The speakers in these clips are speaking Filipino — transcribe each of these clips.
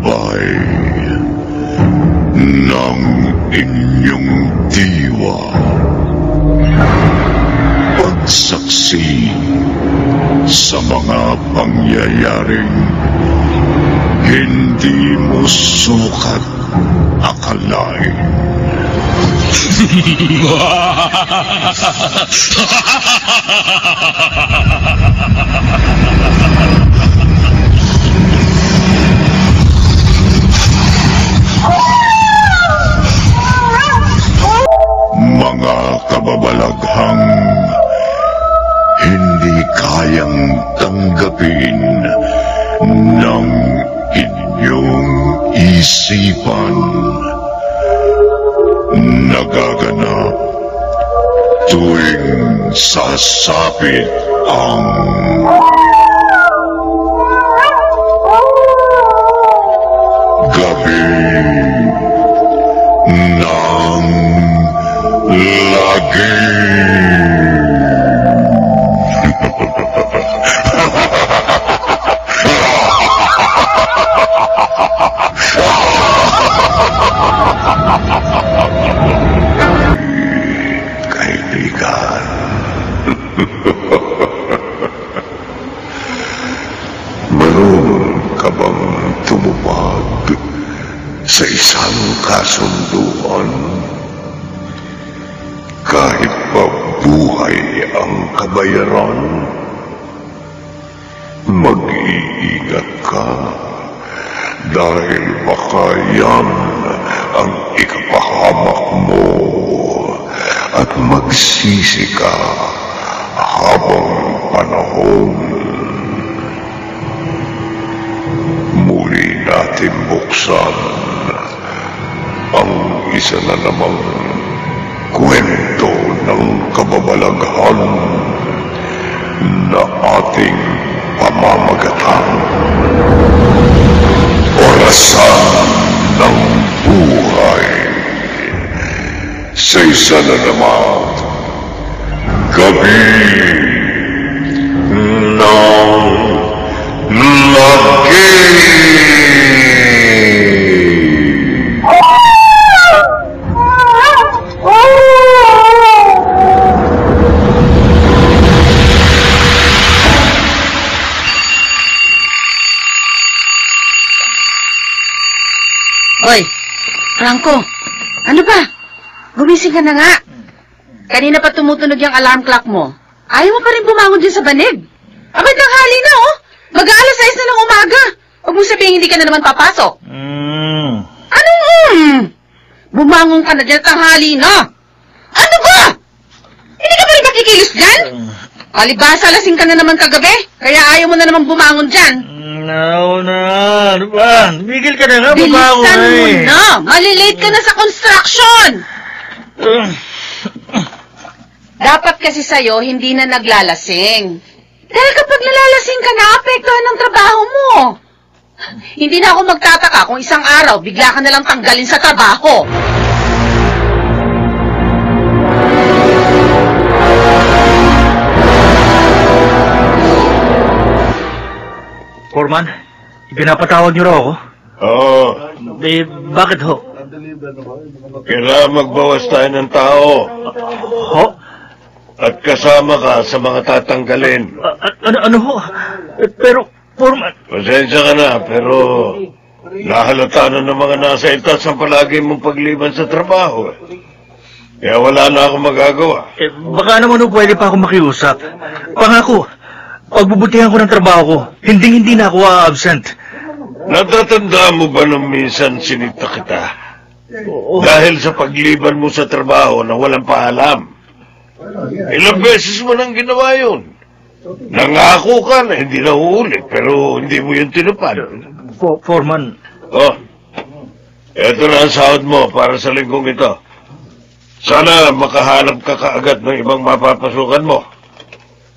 gabay ng inyong diwa. Pagsaksi sa mga pangyayaring hindi mo sukat akalain. Mga kababalaghang hindi kayang tanggapin ng inyong isipan. Nagaganap tuwing sasapit ang gabi ng lagi. Kaibigan, marunong ka bang tumupag sa isang kasunduan? Kahit pa buhay ang kabayaran, mag-iingat ka dahil baka yan ang ikapahamak mo at magsisi ka habang panahon. Muli natin buksan ang isa na namang kwento ng kababalaghan na ating pamamagatan. Orasan ng buhay sa isa na naman gabi ng lagi. Hoy, Franco, ano ba? Gumising ka na nga. Kanina pa tumutunog yung alarm clock mo. Ayaw mo pa rin bumangon dyan sa banig. Abay, tanghali na, oh. Mag-aalas 6 na ng umaga. Huwag mong sabihin hindi ka na naman papasok. Anong Bumangon ka na dyan, tanghali na. Ano ba? Hindi ka pa rin makikilos dyan? Palibasa, lasing ka na naman kagabi. Kaya ayaw mo na naman bumangon dyan. No, ano ba? Tumigil ka na nga, babago. Bilisan mo na! Malilate ka na sa construction! Dapat kasi sa'yo, hindi na naglalasing. Dahil kapag nalalasing ka, naapektuhan ng trabaho mo. Hindi na ako magtataka kung isang araw, bigla ka na lang tanggalin sa trabaho. Foreman, pinapatawag niyo raw ako? Oo. Bakit ho? Kailangan magbawas tayo ng tao. Ho? At kasama ka sa mga tatanggalin. Ano ho? Pero, Foreman... Pasensya ka na, pero nahalata na ng mga nasa itas ang palagi mong pagliban sa trabaho. Kaya wala na akong magagawa. Baka naman ho pwede pa ako makiusap. Pangako, pagbubutihan ko ng trabaho ko, hindi na ako absent. Natatandaan mo ba nung minsan sinita kita? Oo. Dahil sa pagliban mo sa trabaho na walang paalam. Ilang beses mo nang ginawa yun. Nangako ka na hindi na uulit, pero hindi mo yun tinupad. Foreman. Oh, eto na ang sahod mo para sa linggong ito. Sana makahanap ka kaagad ng ibang mapapasukan mo.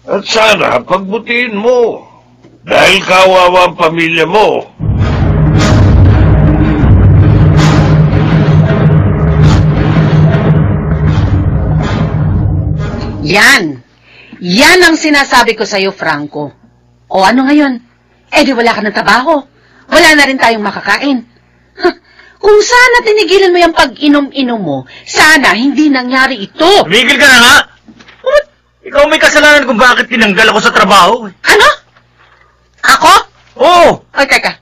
At sana pagbutiin mo. Dahil kawawa ang pamilya mo. Yan! Yan ang sinasabi ko sa'yo, Franco. O ano ngayon? Eh di wala ka ng trabaho. wala na rin tayong makakain. Kung sana tinigilan mo yung pag-inom-inom mo, sana hindi nangyari ito. Tumigil ka na nga! Ikaw may kasalanan kung bakit tinanggal ako sa trabaho. Ano? Ako? Oo! Ay, teka.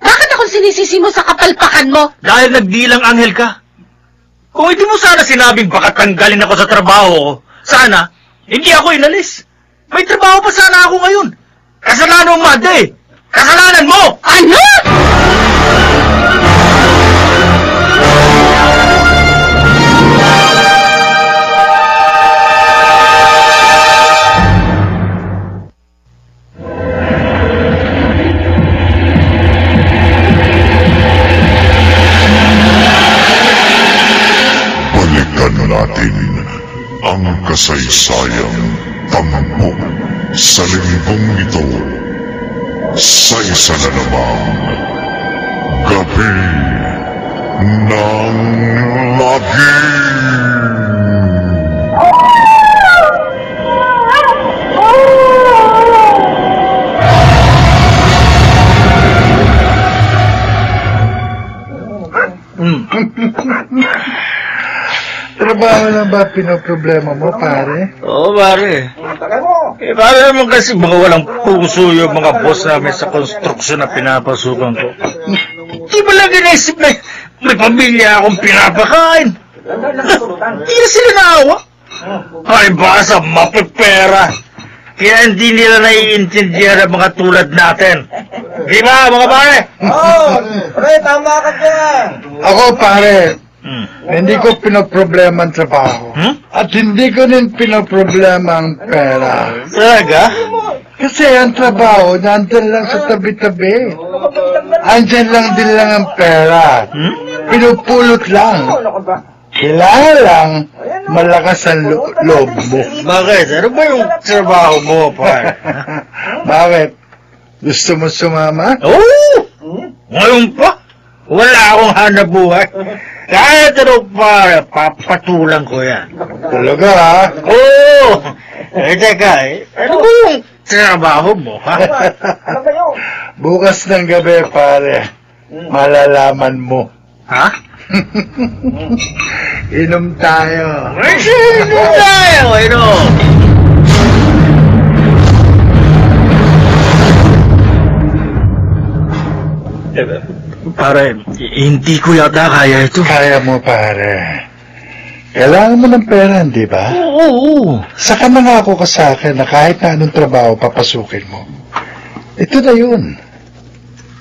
Bakit akong sinisisi mo sa kapalpakan mo? Dahil nagdilang anghel ka. Kung hindi mo sana sinabing baka tanggalin ako sa trabaho ko, sana, hindi ako inalis. May trabaho pa sana ako ngayon. Kasalanan mo, Mada eh. Kasalanan mo! Ano? Balikan natin ang kasaysayang tampok sa linggong ito sa isa na namang gabi ng lagim. Trabaho lang ba pinoproblema mo, pare? Oo, pare. Pare naman kasi mga walang puso yung mga boss namin sa konstruksyon na pinapasukan ko. Di ba lang inaisip na may pamilya akong pinapakain? Hindi na sila naawa. Ay ba sa mapipera? Kaya hindi nila naiintindihan ang mga tulad natin. Di ba, mga pare? Pre, tama ka dyan. Ako, pare, hindi ko pinoproblema ang trabaho. At hindi ko din pinoproblema ang pera. Talaga? Kasi ang trabaho, nandun lang sa tabi-tabi. Andyan lang din lang ang pera. Pinupulot lang. Kailangan lang malakas ang loob mo. Bakit? Ano ba yung trabaho mo, pare? Bakit? Gusto mo sumama? Oo! Ngayon pa? Wala akong hanap buhay. Kahit ano, pare, papatulang ko yan. Talaga, ha? Oo! Teka, ano ba yung trabaho mo, ha? Bukas ng gabi, pare, malalaman mo. Ha? Inom tayo. Ano tayo, ano? Pare, hindi ko yata kaya ito. Kaya mo, pare. Kailangan mo ng pera, di ba? Oo. Saka nangako ka sa akin na kahit na anong trabaho papasukin mo. Ito na yun.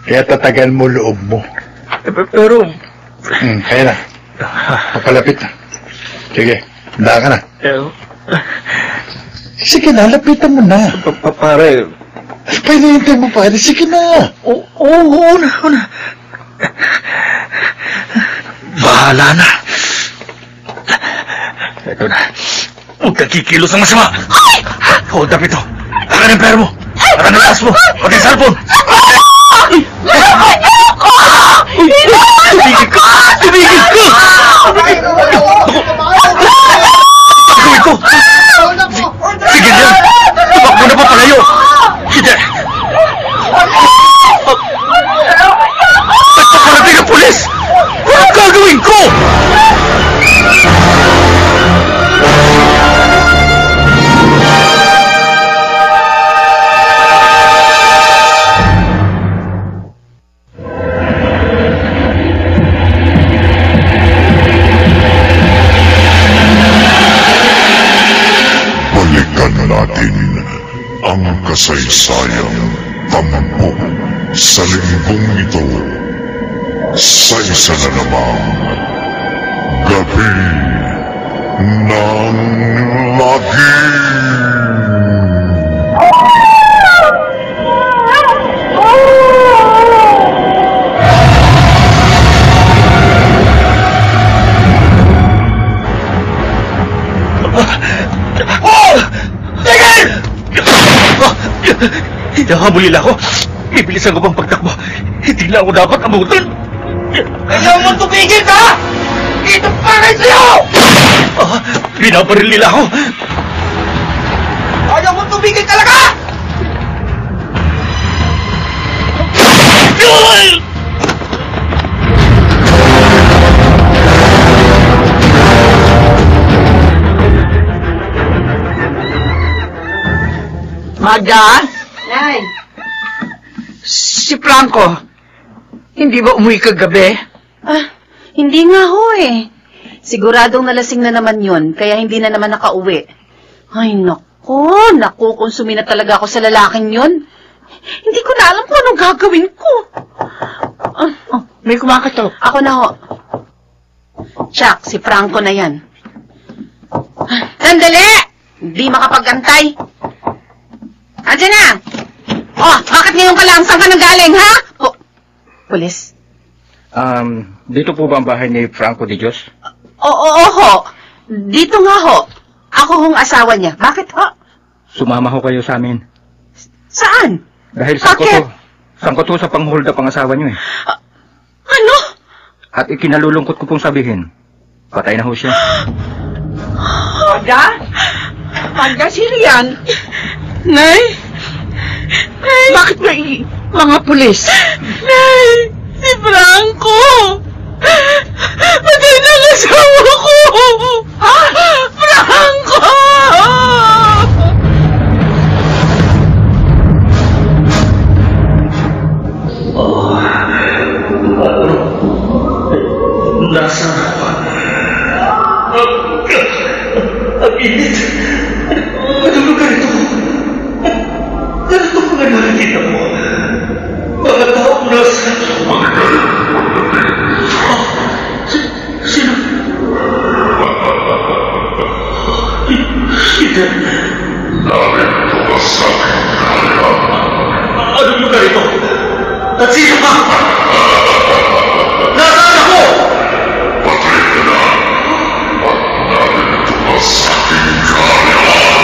Kaya tatagal mo loob mo. Pero, Kaya na. Papalapit na. Sige, handa ka na. Sige na, lapitan mo na. pare, Pahinihintay mo, pare. Sige na. oo na. Bahala na. Ito na. Huwag kang kikilos ng masama. Hold up ito. Akan ang pera mo. Akan ang taas mo. Huwag ang cellphone. Tumigil ka! Tumigil ka! Gawin ko! Sige na! Tumakbo na pa palayo! Hindi! Nagpaparating ang pulis! Anong gagawin ko? Balikan natin ang kasaysayang tampok sa linggong ito sa isa na namang gabi ng lagim. Hinahabol nila ako. Ibilisan ko bang pagtakbo. Hindi na ako dapat abutin. Ayaw mo tumigil ka! Ito pa rin sa'yo! Binabaril nila ako. Ayaw mo tumigil talaga! Ah! Magda? Nay, Si Franco, hindi ba umuwi kagabi? hindi nga ho eh. Siguradong nalasing na naman yun, kaya hindi na naman nakauwi. Ay, nakukonsumi na talaga ako sa lalaking yun. Hindi ko na alam kung anong gagawin ko. May kumakatok. Ako na ho. Chuck, si Franco na yan. Sandali! Hindi makapag-antay. Andiyan na! Bakit ngayon ka lang? Saan ka nanggaling, ha? Pulis? Dito po ba ang bahay ni Franco de Dios? Oo, ho. Dito nga ho. Ako hong asawa niya. Bakit ho? Sumama ho kayo sa amin. Saan? Dahil Bakit? sangkot ho sa pang-hold up ang asawa niyo eh. Ano? At ikinalulungkot ko pong sabihin, patay na ho siya. Magda? Magda, sino yan? Nay? Bakit may mga pulis? Nay! Si Franco! Patay na ang asawa ko! Franco! Nasa ang init. Anong lugar ito? Ganito ko na nakikita mo. Mga taong nasa... Sino? Ida. Narito ka sa aking kaharian. Anong lugar ito? At sino ka? Nasaan ako? Patay ka na. At narito ka sa aking kaharian.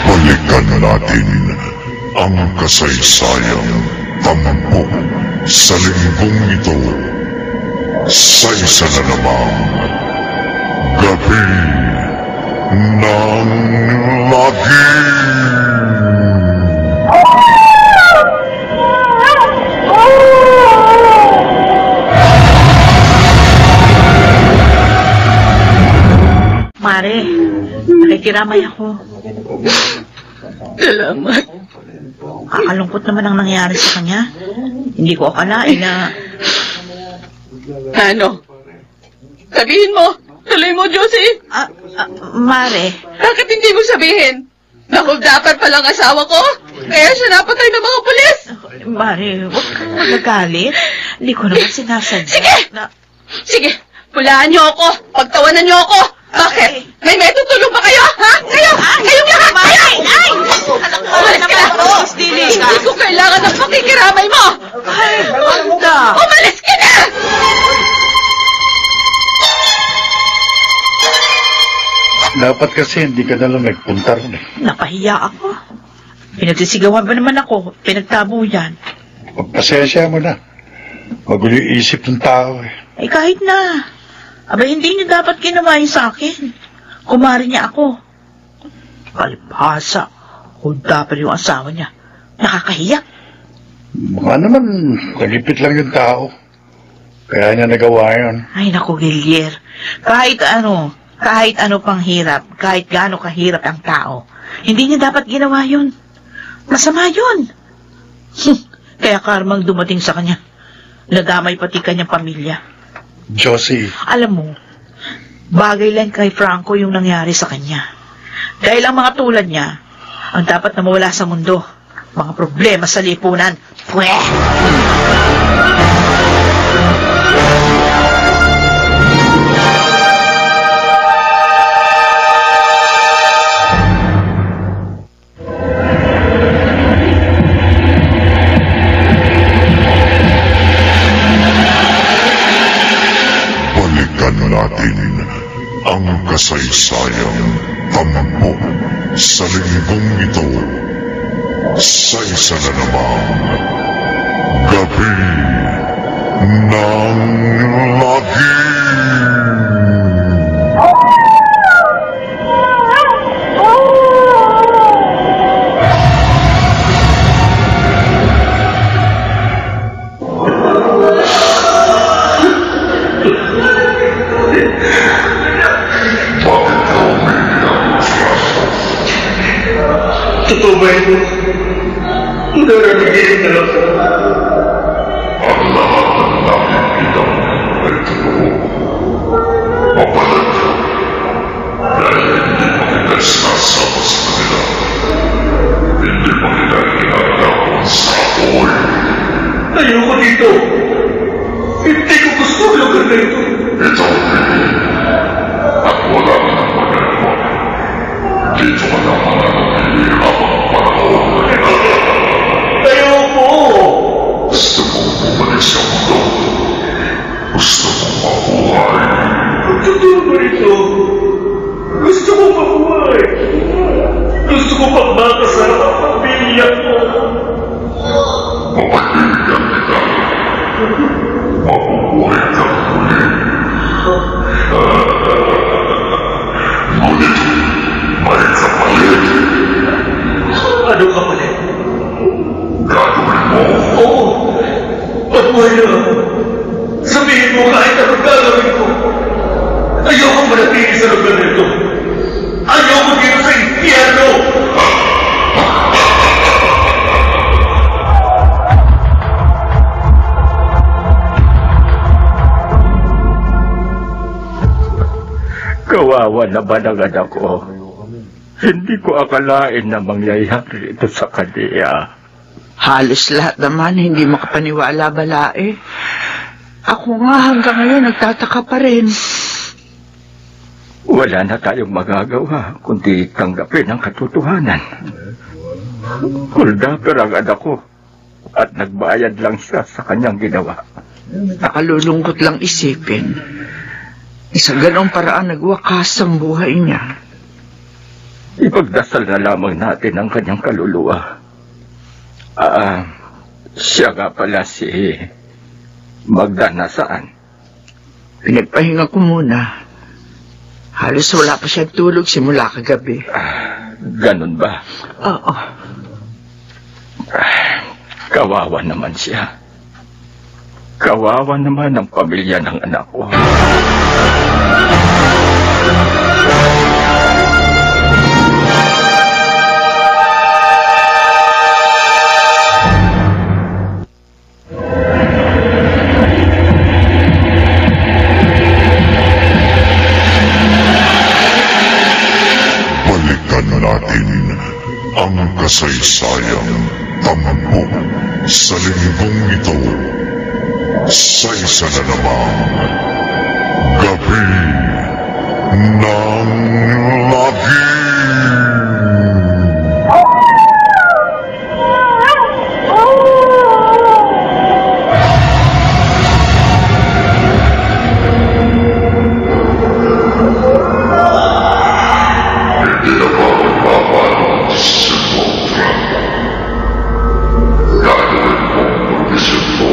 Balikan natin ang kasaysayang tampok sa linggong ito sa isa na namang gabi ng lagim. Mare, nakikiramay ako. Salamat. Kakalungkot naman ang nangyari sa kanya. Hindi ko akalain na... Ano? Sabihin mo. Tuloy mo, Josie. Mare, Bakit hindi mo sabihin? Naku, dapat palang asawa ko. Kaya siya napatay ng mga pulis. Mare, huwag kang magagalit. Hindi ko naman sinasadya. Sige! Sige, pulaan niyo ako. Pagtawanan niyo ako. Bakit? May metutulong ba kayo? Ha? Kayo! Kayong lahat! Kayo! Ay! Umalis ka na! Hindi ko kailangan ng pakikiramay mo! Ay, Magda! Umalis ka na! Dapat kasi hindi ka nalang nagpunta rin eh. Napahiya ako. Pinagsisigawan ba naman ako? Pinagtabo yan. Pagpasensya mo na. Magulo yung isip ng tao eh. Ay, kahit na. Aba, hindi niyo dapat ginawa yun sa akin. Kumari niya ako. Kalpasa. O dapat yung asawa niya. Nakakahiya. Baka naman, nalipit lang yung tao. Kaya niya nagawa yun. Ay, naku, Gilier. Kahit ano pang hirap, kahit gaano kahirap ang tao, hindi niya dapat ginawa yun. Masama yun. Kaya karmang dumating sa kanya. Nadamay pati kanyang pamilya. Josie, Alam mo, bagay lang kay Franco yung nangyari sa kanya. Dahil ang mga tulad niya, ang dapat na mawala sa mundo, mga problema sa lipunan. Pweh! Balikan natin ang kasaysayang tampok sa linggong ito sa isa na namang gabi ng lagi. Totoo ba ito? Nararamigin na lang. Ang lahat ng nakikita ay totoo. Mapalat. Dahil hindi pa kita sinasama sa kanila. Hindi pa kita kinagapon sa apoy. Ayoko dito. Hindi ko gusto ang lugar na ito. Ito ang piling. At wala ka ng magagawa. Dito ka na mananapili habang panahon. Ayoko! Gusto mong bumalik sa mundo. Gusto mong mabuhay. Totoo ba ito? Gusto ko mabuhay. Gusto ko pagmakasama ang pamilya ko. Mapagbiligan kita. Mabubuhay ka muli. Ngunit may kapalit. Ano kapalit? Gagawin mo. Oo. Mabuhay na. Sabihin mo kahit anong gagawin ko. Ayoko manatili sa lugar na ito. Ayoko dito sa impyerno. Kawawa naman ang anak ko. Hindi ko akalain na mangyayari ito sa kanya. Halos lahat naman hindi makapaniwala balae. Ako nga hanggang ngayon nagtataka pa rin. Wala na tayong magagawa kundi tanggapin ang katotohanan. Kuldaper ang anak ko at nagbayad lang siya sa kanyang ginawa. Nakalulungkot lang isipin. Sa ganong paraan nagwakas ang buhay niya. Ipagdasal na lamang natin ang kanyang kaluluwa. Siya nga pala si Magda nasaan? Pinagpahinga ko muna. Halos wala pa siyang tulog simula kagabi. Ganun ba? Oo. Kawawa naman siya. Kawawa naman ang pamilya ng anak ko. Balikan natin ang kasaysayang tampok sa linggong ito sa isa na namang gabi ng lagi. Hindi na ba magpapalo ang desisyon mo, Frank? Gagawin mo ang desisyon mo.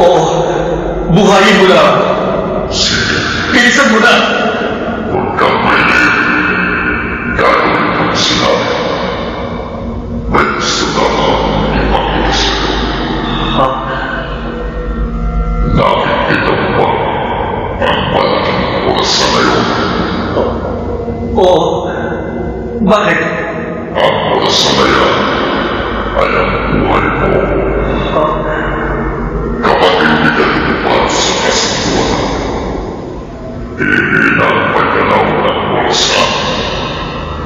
Oo. Buhayin mo lang. Sige, Bilisan mo na. huwag kang mahilig. Gagawin mo ang sinabi. May gusto na akong ipakita sa'yo. Ha? Nakikita mo ba ang malaking oras na ngayon? Oo. Bakit? Ang oras na yan ay ang buhay mo. Ha? Kapag hindi ka lumipad sa kasunduan, hindi na ang paggalaw ng orasan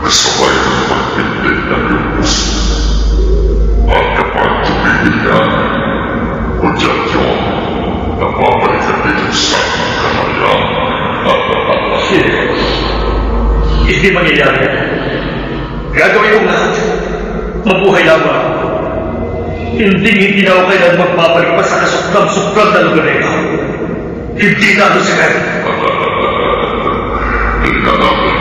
na sabay ng pagpindig ng iyong puso. At kapag tumigil ka, o dyan yun, nababalik ka dito sa kanayang. Hindi mangyayari. Gagawin ko lahat. Mabuhay lamang. Hindi na ako kailan magpapalik pa sa kasuklam-suklam na lugar na ito. Hindi na ako sakay. Tingnan natin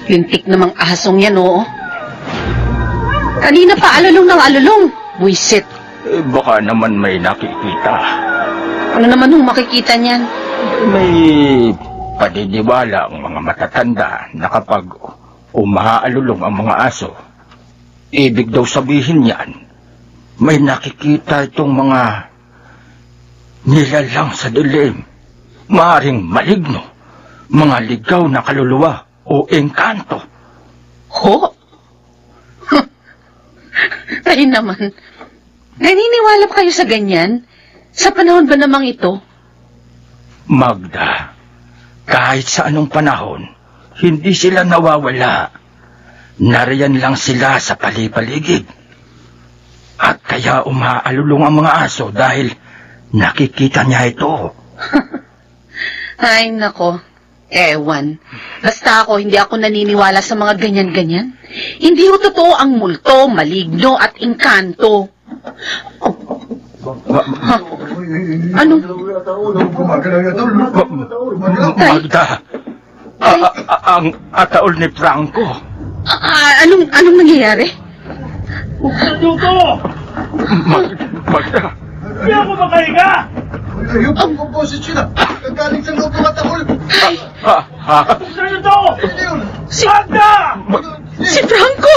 Lintik namang ahasong yan, oo. Kanina pa alulong ng alulong. Buisit. Baka naman may nakikita. Ano naman yung makikita niyan? May paniniwala ang mga matatanda na kapag umaalulong ang mga aso, ibig daw sabihin niyan, may nakikita itong mga nilalang sa dilim, maaring maligno, mga ligaw na kaluluwa o engkanto. Ho? Tayo naman. Naniniwala pa kayo sa ganyan? Sa panahon ba namang ito? Magda, kahit sa anong panahon, hindi sila nawawala. Nariyan lang sila sa palipaligid. At kaya umaalulong ang mga aso dahil nakikita niya ito. Ay, nako. Ewan. Basta ako, hindi ako naniniwala sa mga ganyan-ganyan. Hindi ho totoo ang multo, maligno at engkanto. Ano? Magda, ang ataol ni Franco. Anong nangyayari? Magda. Hindi ako makahinga! Yung pang-composite siya na. Galing sa loob ng matahol. Saan ito? Si Franco!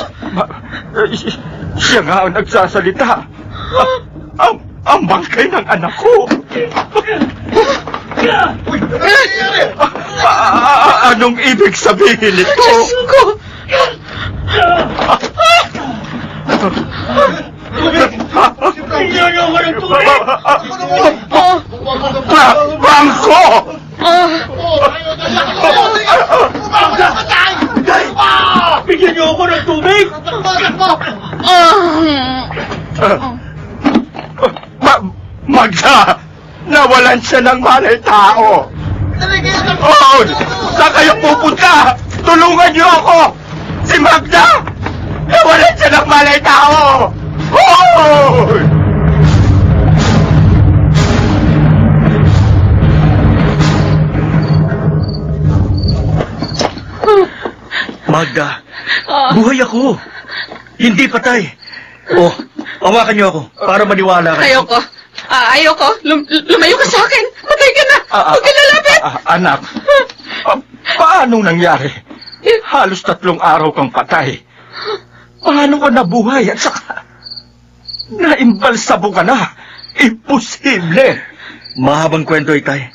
Siya nga ang nagsasalita. Ang bangkay ng anak ko. Anong ibig sabihin nito? Diyos ko! Iyayaw ka ng tubig! Franco! Bigyan niyo ako ng tubig! Magda! Nawalan siya ng malay tao! Oh! Saan kayo pupunta? Tulungan niyo ako! Si Magda! Nawalan siya ng malay tao! Oh! Magda, buhay ako. Hindi patay. Oh, hawakan niyo ako para maniwala kayo. Ayoko. Ayoko. Lumayo ka sa akin. Patay ka na. Huwag ka lalapit. Anak, paano nangyari? Halos 3 araw kang patay. Paano ka nabuhay at saka naimbalsabo ka na? Imposible. Mahabang kwento, Itay.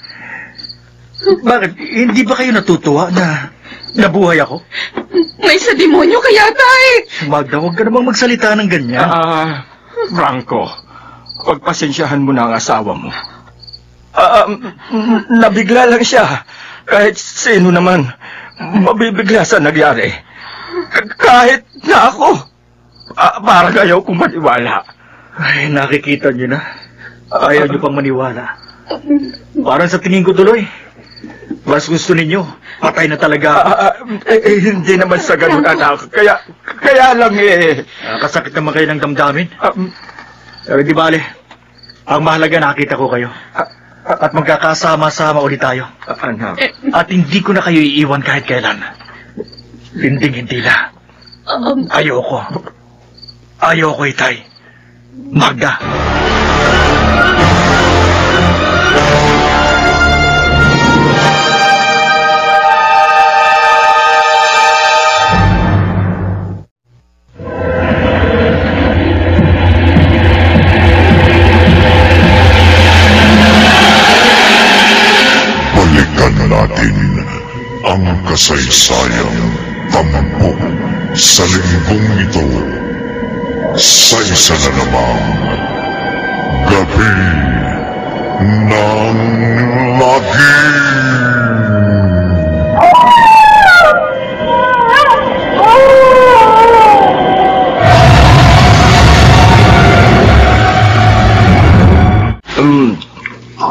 Bakit? Hindi ba kayo natutuwa na nabuhay ako? May sa demonyo ka yata eh. Magda, huwag ka namang magsalita ng ganyan. Franco, pagpasensyahan mo na ang asawa mo. Nabigla lang siya. Kahit sino naman, mabibigla sa nangyari. Kahit na ako. Parang ayaw kong maniwala. Ay, nakikita niyo na. Ayaw niyo pang maniwala. Parang sa tingin ko tuloy. Mas gusto ninyo, patay na talaga. Hindi naman sa ganun, anak. Kaya lang Kasakit naman kayo ng damdamin. Pero di bale, ang mahalaga nakita ko kayo. At magkakasama-sama ulit tayo. Anak. At hindi ko na kayo iiwan kahit kailan. Hindi na. Ayoko. Ayoko, Itay. Magda. Balikan natin ang kasaysayang tampok sa linggong ito sa isa na namang Gabi ng Lagim.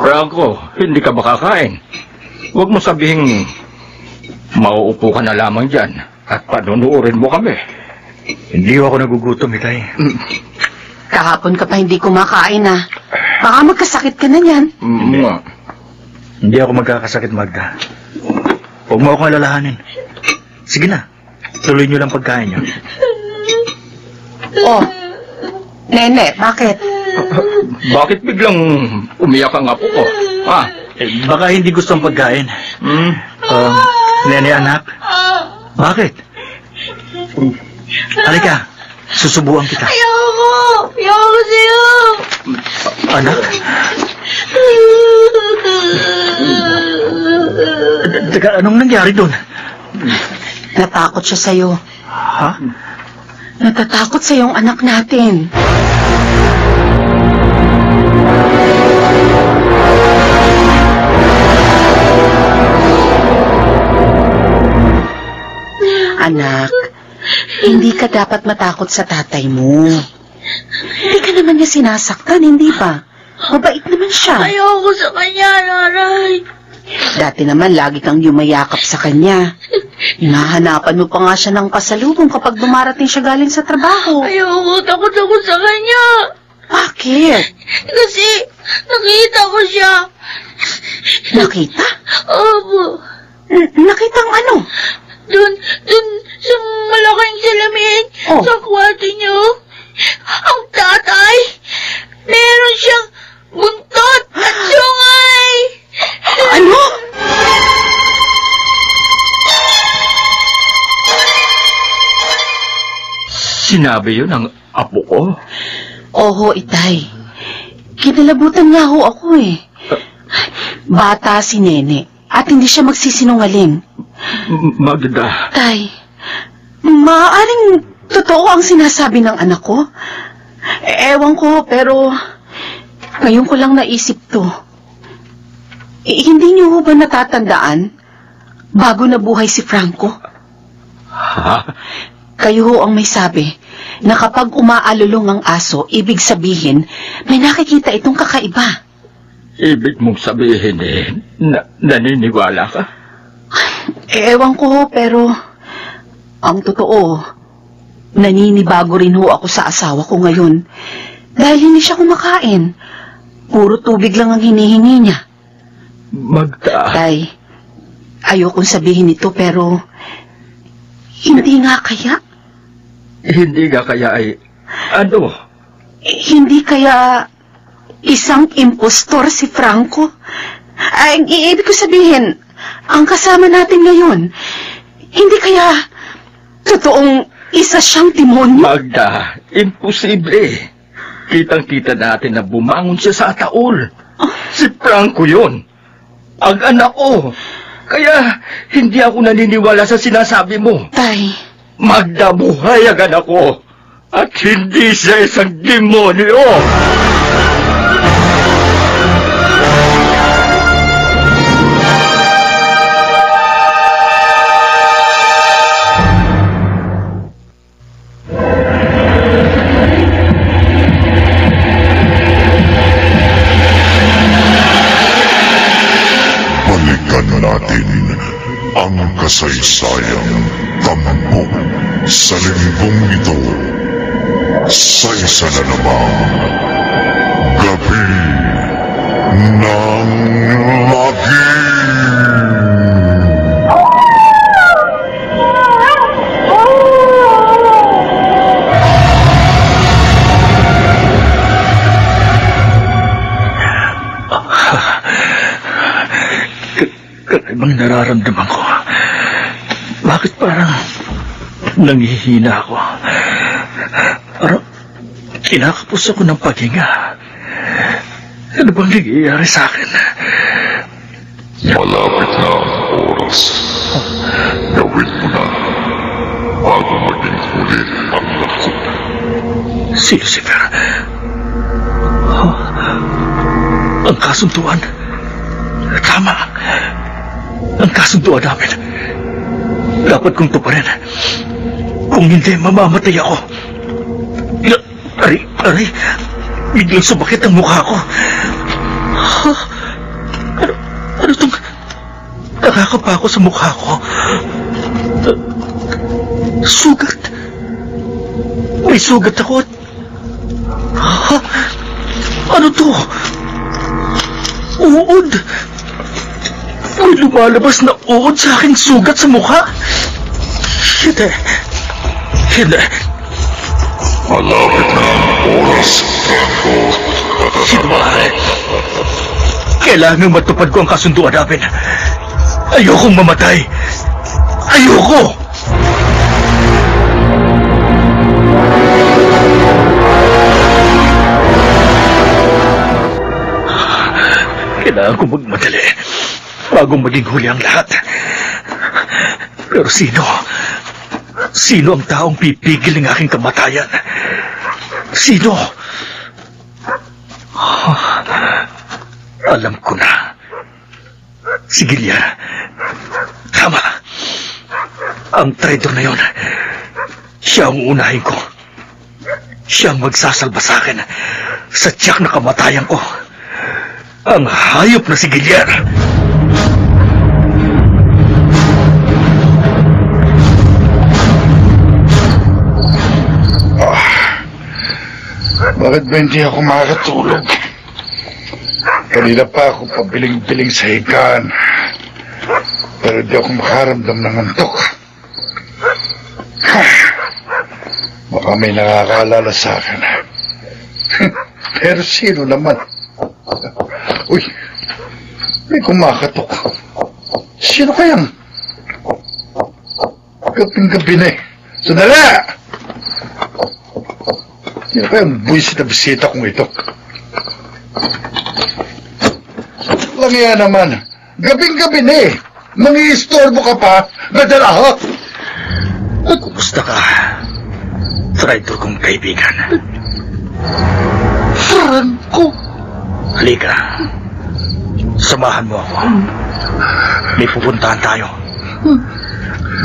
Franco, hindi ka ba kakain? Huwag mo sabihing mauupo ka na lamang dyan at panunuorin mo kami. Hindi ako nagugutom, Itay. Kahapon ka pa hindi kumakain ah. Baka magkasakit ka na yan. Hindi ako magkakasakit, Magda. Huwag mo akong alalahanin. Sige na, Tuloy niyo lang pagkain niyo. Oh, Nene, bakit? Bakit biglang umiyak ang apo ko? Baka hindi gusto ang pagkain. Nene anak, bakit? Halika, susubuan kita. Ayoko sa'yo. Anak? Teka, anong nangyari doon? Natakot siya sa'yo. Ha? Natatakot sa yung anak natin. Anak, hindi ka dapat matakot sa tatay mo. Hindi ka naman niya sinasaktan, hindi ba? Mabait naman siya. Ayoko sa kanya, Nanay. Dati naman lagi kang yumayakap sa kanya. Hinahanapan mo pa nga siya ng pasalubong kapag dumarating siya galing sa trabaho. Ayoko, takot ako sa kanya. Bakit? Kasi nakita ko siya. Nakita? Opo. Nakitang ano? Doon sa malaking salamin, sa kwarto niyo. Ang tatay, meron siyang buntot at sungay. Ano? Sinabi yun ng apo ko? Oho, Itay. Kinalabutan nga ho ako eh. Bata si Nene at hindi siya magsisinungaling. Magda. Tay, maaaring totoo ang sinasabi ng anak ko. Ewan ko, pero ngayon ko lang naisip to. Hindi niyo ho ba natatandaan bago nabuhay si Franco? Ha? Kayo ho ang may sabi na kapag umaalulong ang aso, ibig sabihin may nakikita itong kakaiba. Ibig mong sabihin naniniwala ka? Ewan ko ho, pero ang totoo, naninibago rin ho ako sa asawa ko ngayon dahil hindi siya kumakain. Puro tubig lang ang hinihingi niya. Magda. Tay, ayokong sabihin ito pero hindi nga kaya? Hindi nga kaya ay ano? Hindi kaya isang impostor si Franco? Ay, ibig ko sabihin, ang kasama natin ngayon, hindi kaya totoong isa siyang demonyo? Magda, imposible. Kitang-kita natin na bumangon siya sa taol. Si Franco yun. Ang anak ko. Kaya hindi ako naniniwala sa sinasabi mo. Tay. Magda, buhay ang anak ko. At hindi siya isang demonyo. Balikan natin ang kasaysayang tampok sa linggong ito sa isa na namang gabi ng lagim. Kakaibang nararamdaman ko. Bakit parang nangihina ako? Parang kinakapos ako ng paghinga. Ano bang nangyayari sa akin? Malapit na ang oras. Gawin mo na bago maging huli ang lahat. Si Lucifer. Ang kasunduan. Tama. Ang kasunduan namin. Dapat kong tuparin. Kung hindi, mamamatay ako. Aray, biglang sumakit ang mukha ko. Ano itong nakakapa ko sa mukha ko? Sugat. May sugat ako. Ano to? Uod. May lumalabas na uod sa aking sugat sa mukha. Hindi. Hindi. Malapit na ang oras, Franco. Hindi maaari. Kailangan matupad ko ang kasunduan namin. Ayokong mamatay. Ayoko! Kailangan ko magmadali bagong maging huli ang lahat. Pero sino? Sino ang taong pipigil ng aking kamatayan? Sino? Alam ko na. Si Gillian. Tama. Ang traidor na yon. Siya ang unahin ko. Siya ang magsasalba sa akin sa tiyak na kamatayan ko. Ang hayop na si Gillian. Bakit ba hindi ako makakatulog? Kanina pa ako pabiling-biling sa higaan. Pero di ako makaramdam ng antok. Baka may nakakaalala sa akin. Pero sino naman? Uy, may kumakatok. Sino kayang? Gabing-gabi na eh. Sandali! Sino kayang buwisit na bisita kong ito? Langya naman. Gabing-gabi na eh. Mangi-istorbo ka pa. Gadala ho. Kumusta ka? Traitor kong kaibigan. Franco! Halika. Samahan mo ako. May pupuntahan tayo.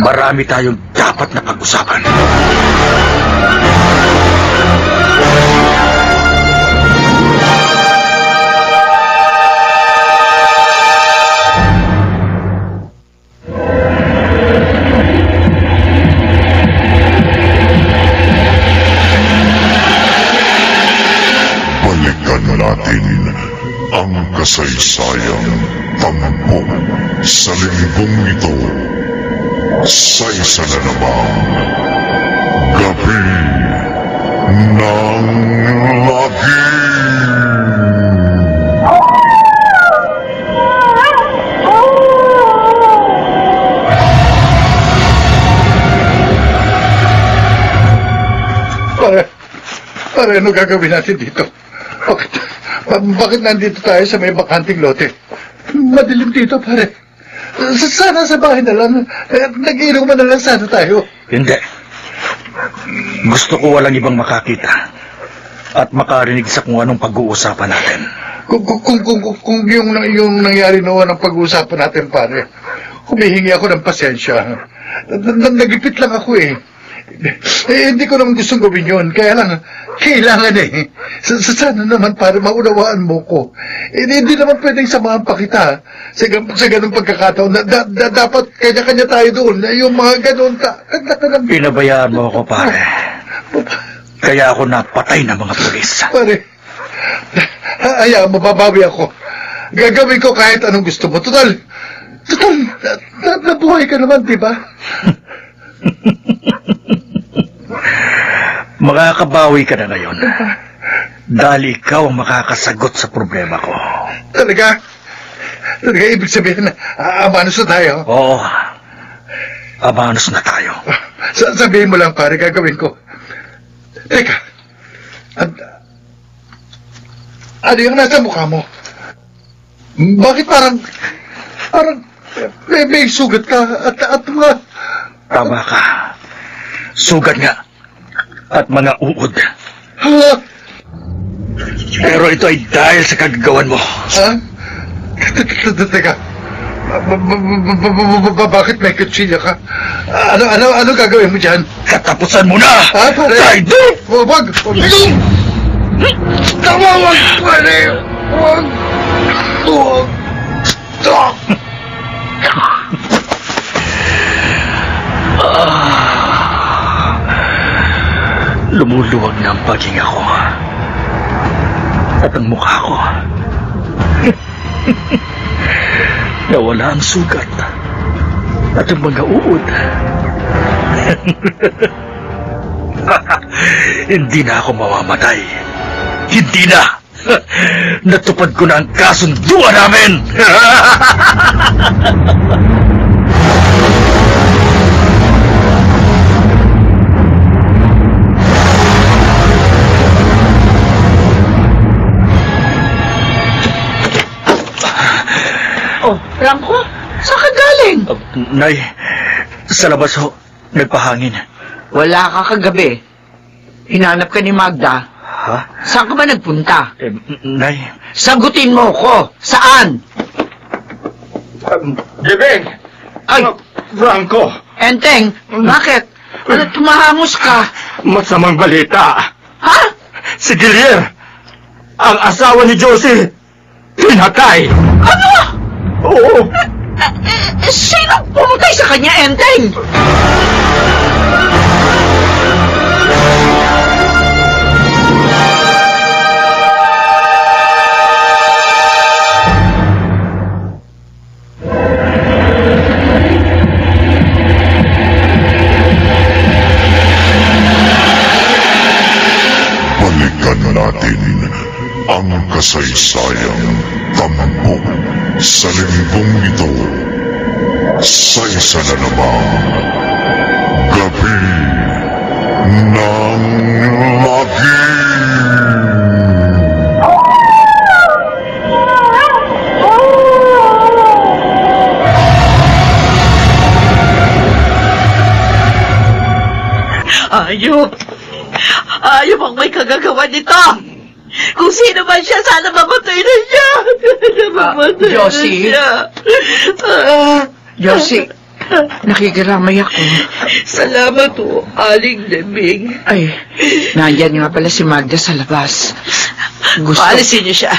Marami tayong dapat na pag-usapan. Balikan natin ang kasaysayang tagpo sa linggong ito sa isa na namang gabi ng lagi. Pare, ano gagawin natin dito? Bakit nandito tayo sa may bakanting lote? Madilim dito, pare. Sana sa bahay na lang. Nag-iinuman na lang sana tayo. Hindi. Gusto ko walang ibang makakita at makarinig sa kung anong pag-uusapan natin. Kung yung nangyari noon ang pag-uusapan natin, pare, humihingi ako ng pasensya. Nagipit lang ako eh. Hindi ko naman gustong gawin yun. Kaya lang, kailangan eh. Sana naman para maunawaan mo ko. Hindi naman pwedeng samahan pa kita sa ganung pagkakataon. Dapat kanya-kanya tayo doon. Yung mga ganun. Pinabayaan mo ako, pare. Kaya ako napatay ng mga pulis. Pare, hayaan mo, babawi ako. Gagawin ko kahit anong gusto mo. Total, nabuhay ka naman, di ba? Makakabawi ka na ngayon. Dahil ikaw ang makakasagot sa problema ko. Talaga? Talaga, ibig sabihin na amanos na tayo? Oo. Amanos na tayo. Sabihin mo lang, pare, gagawin ko. Teka. Ano yung nasa mukha mo? Bakit parang may sugat ka at mga... Tama ka. Sugat nga. At mga uod. Ha? Pero ito ay dahil sa kagagawan mo. Ha? Teka. Bakit may kutsilya ka? Ano gagawin mo dyan? Katapusan mo na! Ha, pare? Traitor! Wag! Tama, wag, pare! Wag! Stop! Lumuluwag na ang paghinga ko. At ang mukha ko. Nawala ang sugat. At ang mga uod. Hindi na ako mamamatay. Hindi na! Natupad ko na ang kasunduan namin! Oh, Franco, saan ka galing? Nay, sa labas ho, nagpahangin. Wala ka kagabi. Hinanap ka ni Magda. Ha? Saan ka ba nagpunta? Nay... Sagutin mo ko! Saan? Bebeng! Ay! Franco! Enteng, bakit? Ano, tumahangos ka? Masamang balita. Ha? Si Gilier, ang asawa ni Josie, pinatay. Ano? Oo. Sino pumatay sa kanya, Enteng? Balikan natin ang kasaysayang tampok sa linggong ito sa isa na namang gabi ng lagi. Ayaw bang may kagagawa nito? Kung sino man siya, sana mamatay na siya. Josie? Josie, nakikiramay ako. Salamat po, Aling Debing. Ay, nandyan nga pala si Magda sa labas. Paalisin niyo siya.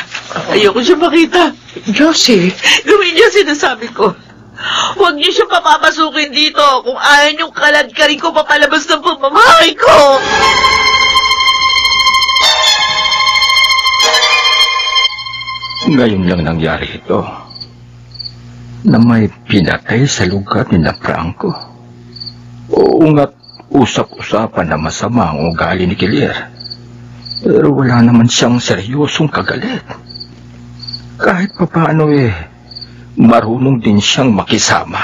Ayoko siya makita. Josie? Gawin niyo sinasabi ko. Huwag niyo siya papapasukin dito kung ayaw niyong kaladkarin ko papalabas ng pamamahay ko. Ngayon lang nangyari ito na may pinatay sa lugar ni na Franco. Oo nga't usap-usapan na masama ang ugali ni Gilier. Pero wala naman siyang seryosong kagalit. Kahit papaano marunong din siyang makisama.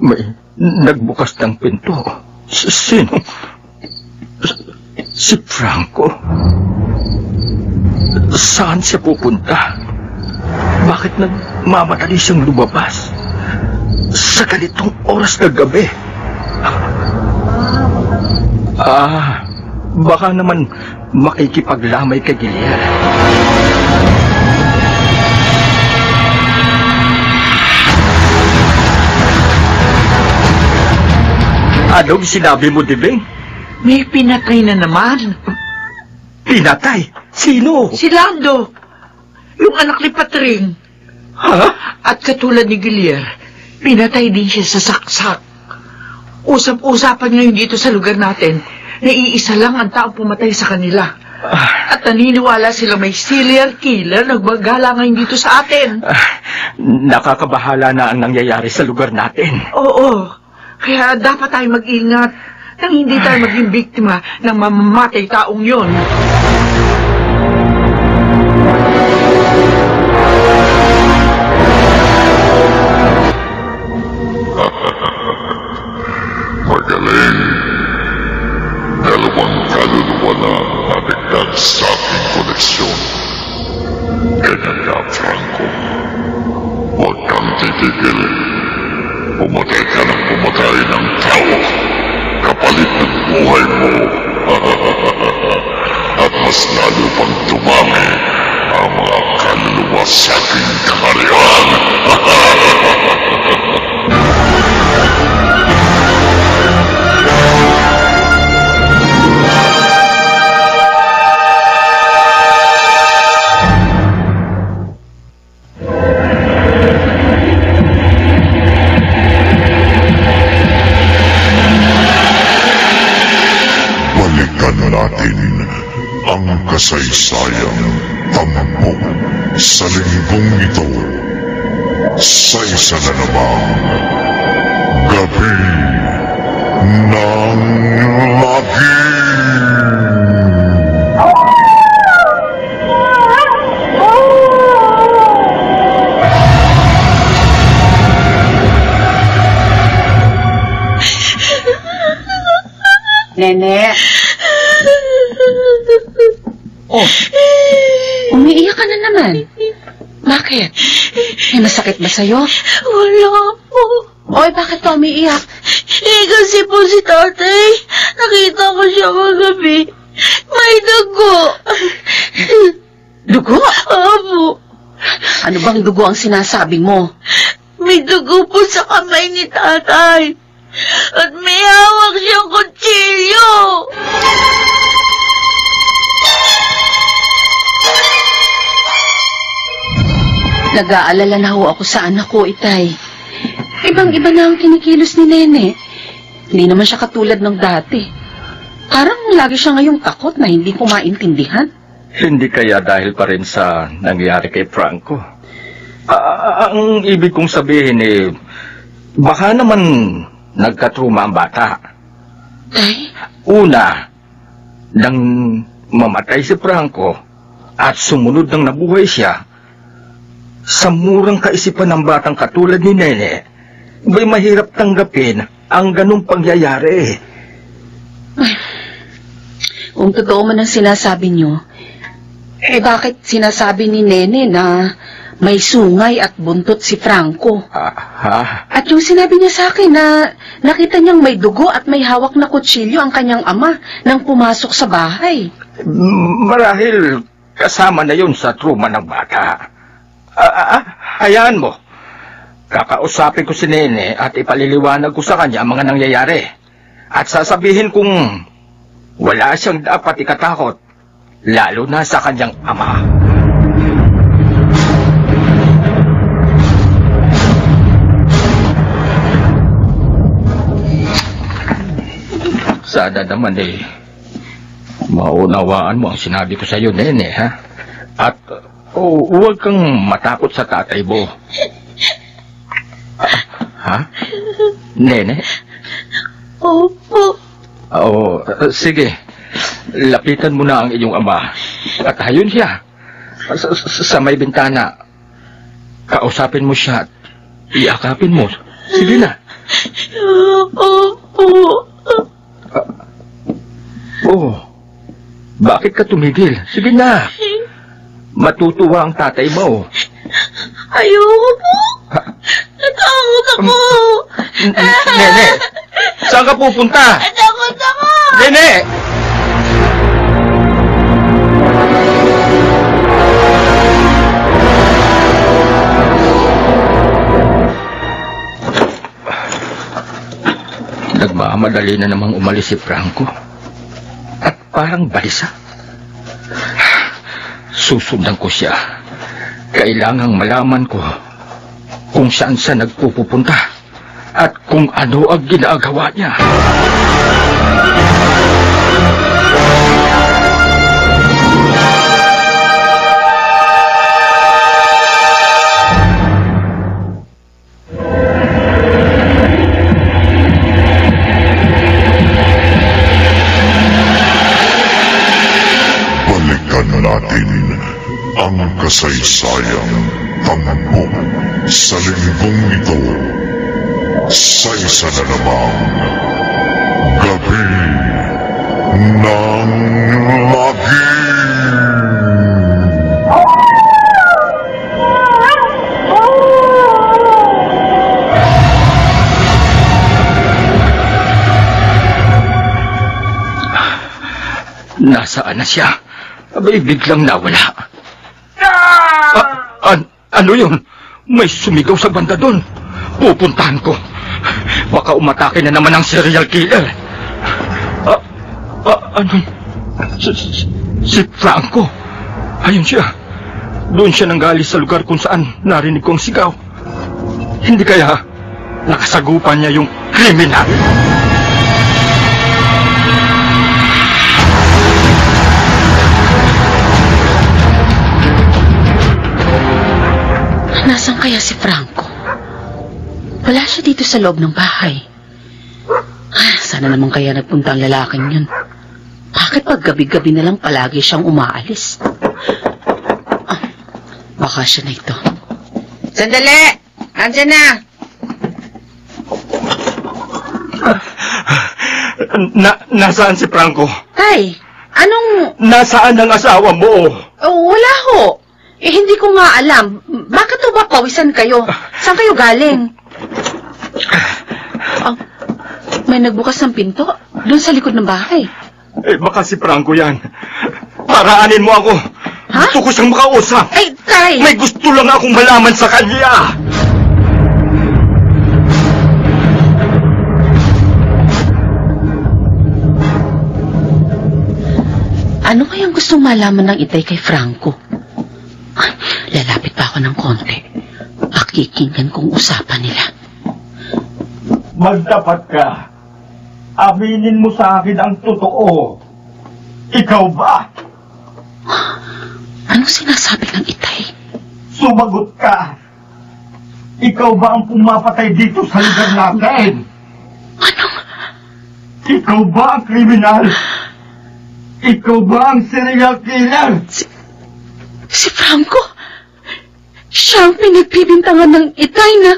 May nagbukas ng pinto. Sino? Si Franco. Saan siya pupunta? Bakit nagmamadali siyang lumabas sa ganitong oras na gabi? Baka naman makikipaglamay kay Gilier. Anong sinabi mo, Debeng? May pinatay na naman. Pinatay? Sino? Si Lando. Yung anak ni Patring. Ha? At katulad ni Gilier, pinatay din siya sa saksak. Usap-usapan ngayon dito sa lugar natin na iisa lang ang taong pumatay sa kanila. At naniniwala sila may serial killer nagbagala ngayon dito sa atin. Nakakabahala na ang nangyayari sa lugar natin. Oo. Kaya dapat tayo mag-ingat nang hindi tayo maging biktima ng mamamatay taong yon. Magaling. Dalawang kaluluwa na nadagdag sa ating koleksyon. Ganyan ka, Franco. Huwag kang titigil. Pumatay ka ng pumatay ng tao. Kapalit ng buhay mo. At mas lalo pang dumami ang mga kaluluwa sa ating kaharian. Natin ang kasaysayang tampok sa linggong ito sa isa na namang Gabi ng Lagim. Nene. Oh, umiiyak ka na naman. Bakit? May masakit ba sa'yo? Wala po. Oy, bakit ka umiiyak? Kasi po si tatay, nakita ko siya kagabi. May dugo. Dugo? Opo. Ano bang dugo ang sinasabi mo? May dugo po sa kamay ni tatay. At may hawak siyang kutsilyo. Nag-aalala na ho ako sa anak ko, Itay. Ibang-iba na ang kinikilos ni Nene. Hindi naman siya katulad ng dati. Parang lagi siya ngayong takot na hindi ko maintindihan. Hindi kaya dahil pa rin sa nangyari kay Franco? Ang ibig kong sabihin baka naman nagkatruma ang bata. Tay? Una, nang mamatay si Franco at sumunod nang nabuhay siya, sa murang kaisipan ng batang katulad ni Nene, may mahirap tanggapin ang ganung pangyayari. Ay, kung totoo man ang sinasabi niyo, bakit sinasabi ni Nene na may sungay at buntot si Franco? At yung sinabi niya sa akin na nakita niyang may dugo at may hawak na kutsilyo ang kanyang ama nang pumasok sa bahay. Marahil kasama na yun sa truma ng bata. Hayaan mo. Kakausapin ko si Nene at ipaliliwanag ko sa kanya ang mga nangyayari. At sasabihin kung wala siyang dapat ikatakot, lalo na sa kanyang ama. Sana naman maunawaan mo ang sinabi ko sa iyo, Nene, ha? At huwag kang matakot sa tatay mo. Ha? Nene? Opo. Sige. Lapitan mo na ang iyong ama. At hayun siya. Sa may bintana. Kausapin mo siya at iakapin mo. Sige na. Opo. Bakit ka tumigil? Sige na. Matutuwa ang tatay mo. Ayoko po. Natakot ako. Nene, saan ka pupunta? Natakot ako. Nene! Nagmamadali na namang umalis si Franco. At parang balisa. Susundan ko siya. Kailangang malaman ko kung saan siya nagpupunta at kung ano ang ginagawa niya. Balikan natin ang kasaysayang tampok sa linggong ito sa isa na namang Gabi ng Lagim. Nasaan na siya? Abay, biglang nawala. Ano yun? May sumigaw sa banda doon. Pupuntahan ko. Baka umatake na naman ang serial killer. Ano? Si Franco. Ayun siya. Doon siya nanggaling sa lugar kung saan narinig ko ang sigaw. Hindi kaya nakasagupan niya yung kriminal? Nasaan kaya si Franco? Wala siya dito sa sa loob ng bahay. Sana naman kaya nagpunta ang lalaking yun. Bakit pag gabi-gabi na lang palagi siyang umaalis? Baka siya na ito. Sandali! Andiyan na! Nasaan si Franco? Tay, anong... Nasaan ang asawa mo? Wala ho. Hindi ko nga alam. Bakit ho ba pawisan kayo? Saan kayo galing? May nagbukas ng pinto doon sa likod ng bahay. Baka si Franco yan. Paraanin mo ako. Ha? Gusto ko siyang makausap. Ay, Tay! May gusto lang akong malaman sa kanya. Ano kayang gustong malaman ng Itay kay Franco? Ay, lalapit pa ako ng konti. Pakikinggan kong usapan nila. Magtapat ka. Aminin mo sa akin ang totoo. Ikaw ba? Anong sinasabi ng Itay? Sumagot ka. Ikaw ba ang pumapatay dito sa lugar natin? Anong? Ikaw ba ang kriminal? Ikaw ba ang serial killer? Si Franco? Siya ang pinagbibintangan ng Itay na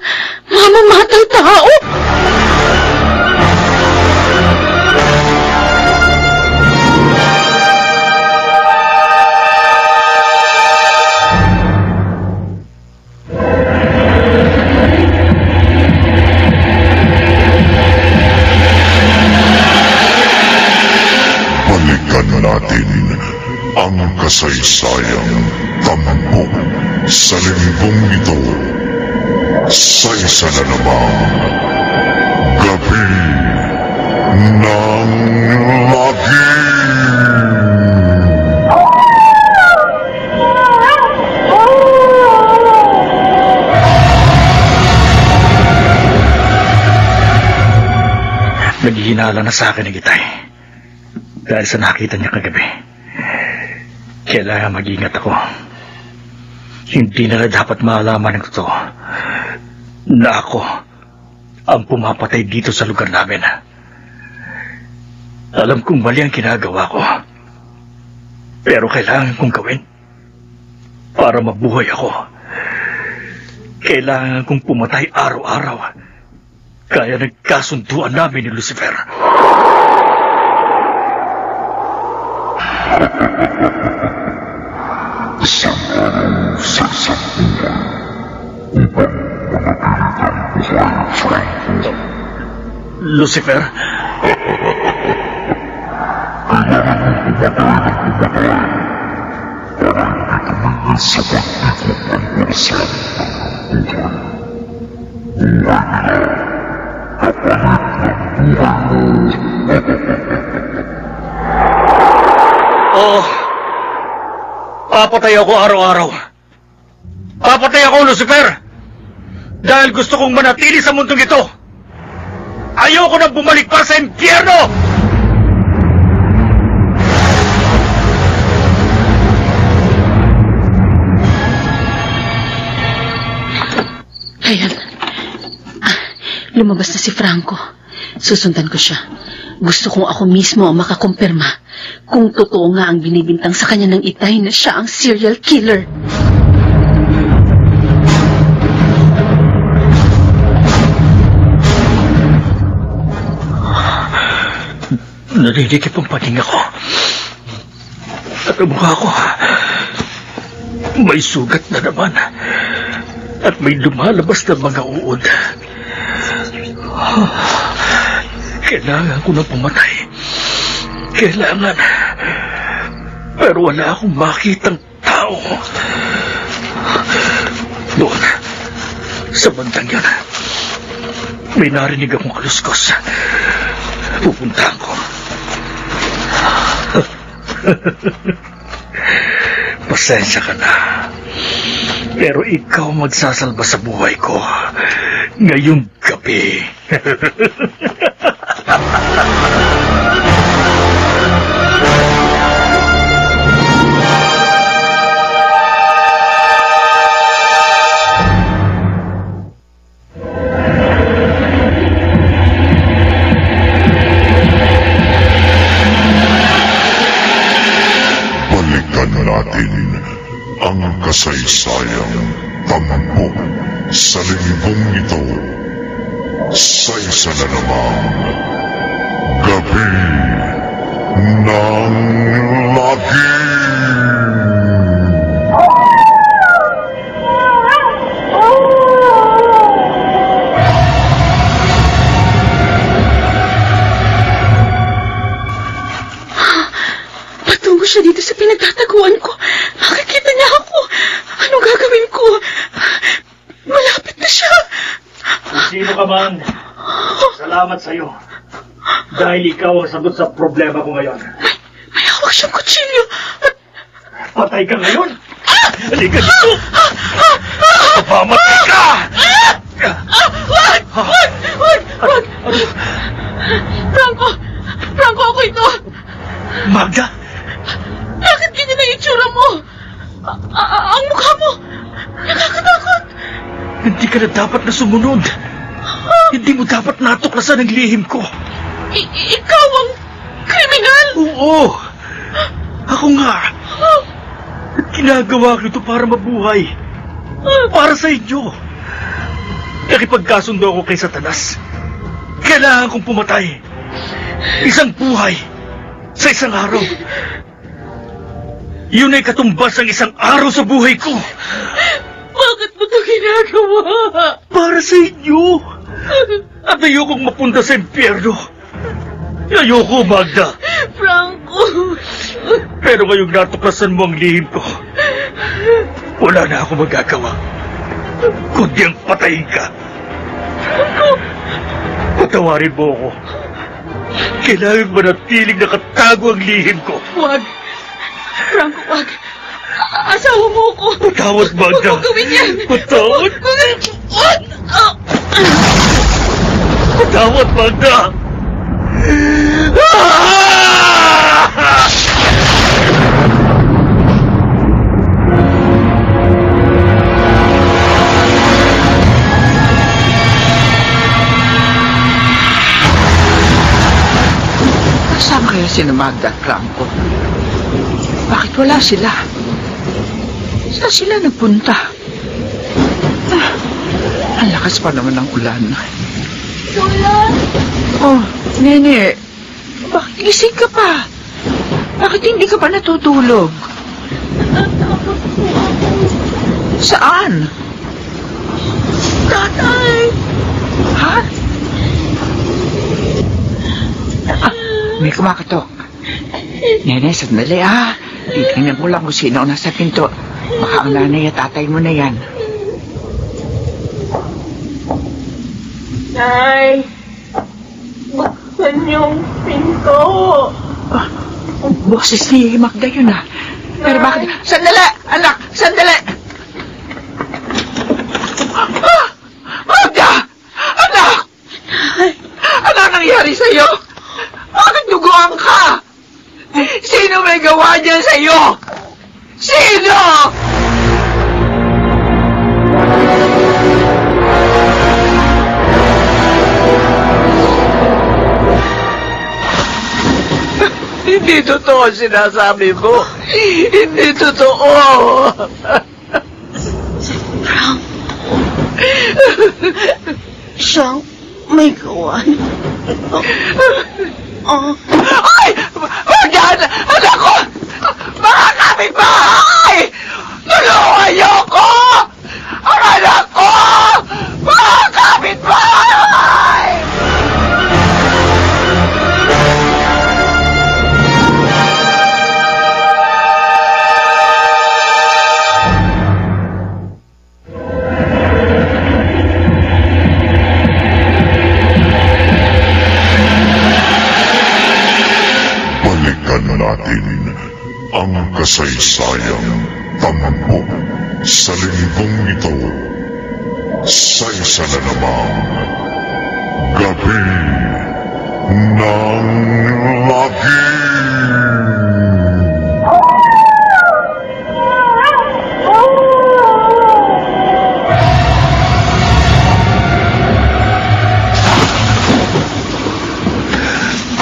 mamamatay tao? Balikan natin ang kasaysayang tampok sa linggong ito sa isa na namang gabi ng lagim. Naghihinala na sa akin ng Itay dahil sa nakita niya kagabi. Kailangan mag-ingat ako. Hindi na dapat maalaman ng totoo na ako ang pumapatay dito sa lugar namin. Alam kong mali ang ginagawa ko, pero kailangan kong gawin para mabuhay ako. Kailangan kong pumatay araw-araw, kaya nagkasunduan namin ni Lucifer. Isang araw sa isang buwan upang manatili kang buhay, Franco. Lucifer? Kailangan mong pumatay ng pumatay para hindi tumingin sa pag-ikot ng orasan ng buhay. Buhay nila kapalit ng buhay mo. Papatay ako araw-araw. Papatay ako, Lucifer! Dahil gusto kong manatili sa mundong ito. Ayoko nang bumalik pa sa impyerno! Ayan. Lumabas na si Franco. Susundan ko siya. Gusto kong ako mismo ang makakumpirma kung totoo nga ang binibintang sa kanya ng Itay na siya ang serial killer. Narinikip ang paninga ko. At ang mukha ko may sugat na naman. At may lumalabas na mga uod. Kailangan ko na pumatay. Kailangan. Pero wala akong makitang tao. Doon, sa bandang yan, may narinig akong kaluskos. Pupuntahan ko. Pasensya ka na. Pero ikaw magsasalba sa buhay ko ngayong gabi. natin ang kasaysayang tampok sa linggong ito sa isa na namang gabi ng lagim. Patungo siya dito sa pinagtataguan ko. Nakikita niya ako. Anong gagawin ko? Malapit na siya. Sino ka man, salamat sa'yo. Dahil ikaw ang sagot sa problema ko ngayon. May hawak siyang kutsilyo. Patay ka ngayon? Halika dito! Papamatay ka! Wag! Franco, ako ito. Magda? Bakit ganyan na itsura mo? Ang mukha mo, nakakatakot. Hindi ka na dapat na sumunod. Hindi mo dapat natuklasan ang lihim ko. Ikaw ang kriminal? Oo. Ako nga. Ginagawa ko ito para mabuhay. Para sa inyo. Nakipagkasundo ako kay Satanas. Kailangan kong pumatay. Isang buhay sa isang araw. Yun ay katumbas ng isang araw sa buhay ko. Bakit mo ito ginagawa? Para sa inyo. At ayokong mapunta sa impyerno. Ayoko, Magda. Franco. Pero ngayong natuklasan mo ang lihim ko, wala na ako magagawa. Kundi ang patayin ka. Franco. Patawarin mo ako. Kailangan manatiling nakatago ang lihim ko. Wag. Franco, wag. Asawa mo ko. Patawad, Magda. Huwag mo gawin yan. Patawad. Wag. Patawad, Magda. Saan kaya si Magda at Franco? Bakit wala sila? Saan sila nagpunta? Ang lakas pa naman ng ulan. Ulan? Oh, Nene, bakit gising ka pa? Bakit hindi ka pa natutulog? Natakot po ako. Saan? Tatay! Ha? May kumakatok. Nene, sandali Titingnan mo lang kung sino ang nasa pinto. Baka ang nanay at tatay mo na yan. Nay! Buksan yung pinto! Boses ni Magda yun Pero bakit? Sandali! Anak! Sandali! Magda! Anak! Ano nangyari sa'yo? Bakit duguan ka? Sino may gawa niyan sa'yo? Sino? Hindi totoo sinasabi mo. Hindi totoo. Frank. Siyang may gawa. Ay! Magyan! Anak ko! Mga kapitbahay! Tulungan niyo ko! Ang anak ko! Mga kapitbahay! Natin ang kasaysayang tampok sa linggong ito sa isa na namang gabi ng lagim.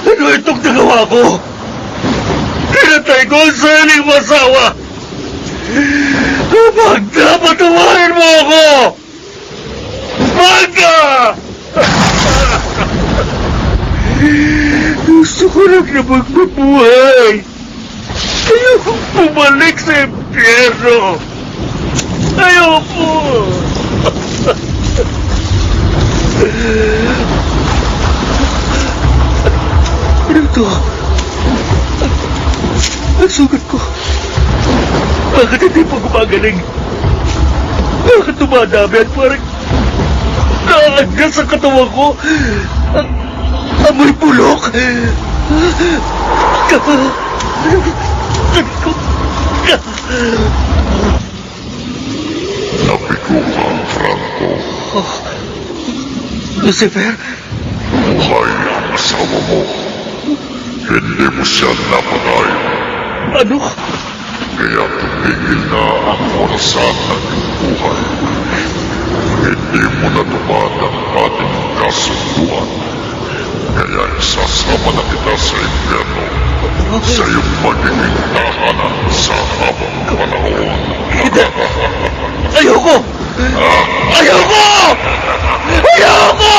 Ano itong nagawa ko? Pinatay ko ang sariling masawa! Magda, patawarin mo ako! Magda! Gusto ko lang na magpabuhay. Ayoko bumalik sa impyerno. Ayoko. Ano ito? Ang sugat ko. Bakit hindi pa gumagaling? Bakit dumadami at parang naagas ang katawan ko? Amoy bulok. Napikuhan, Franco. Lucifer? Buhay ang asawa mo. Hindi mo siya napatay. Ano? Kaya tumigil na ang orasan ng iyong buhay. Hindi mo natupad ang ating kasunduan. Kaya isasama na kita sa impyerno sa iyong magiging tahanan sa habang panahon. Ayoko! Ayoko! Ayoko!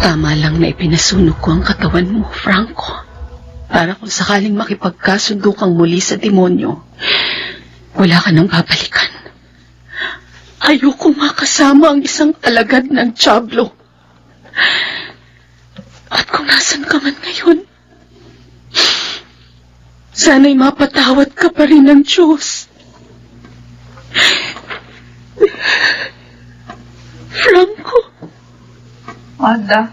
Tama lang na ipinasunog ko ang katawan mo, Franco. Para kung sakaling makipagkasundo kang muli sa demonyo, wala ka nang babalikan. Ayoko makasama ang isang alagad ng Diablo. At kung nasan ka man ngayon, sana'y mapatawad ka pa rin ng Diyos. Franco. Magda,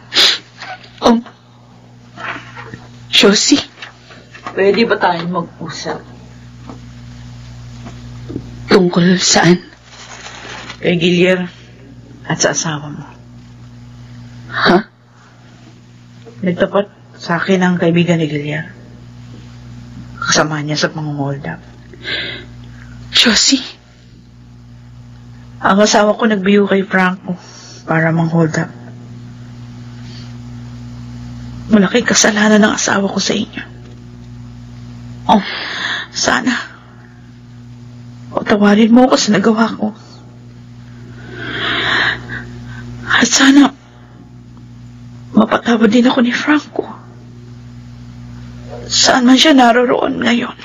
Josie. pwede ba tayong mag-usap? Tungkol saan? Kay Guillermo at sa asawa mo. Ha? Nagtapat sa akin ang kaibigan ni Guillermo. Kasama niya sa pang-hold up. Josie? Ang asawa ko nagbiyo kay Franco para mang-hold up. Malaking kasalanan ng asawa ko sa inyo. Oh, sana patawarin mo ako sa nagawa ko. At sana mapatawad din ako ni Franco. Saan man siya naroroon ngayon.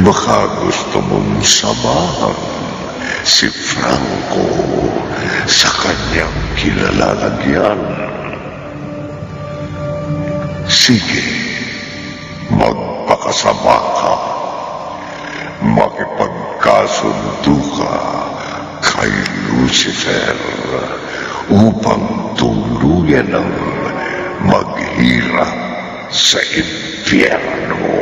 Baka gusto mong samahan si Franco sa kanyang kilalalagyan. Sige, magpakasama ka, makipagkasundo ka kay Lucifer upang tuluyan ng maghirap sa impyerno.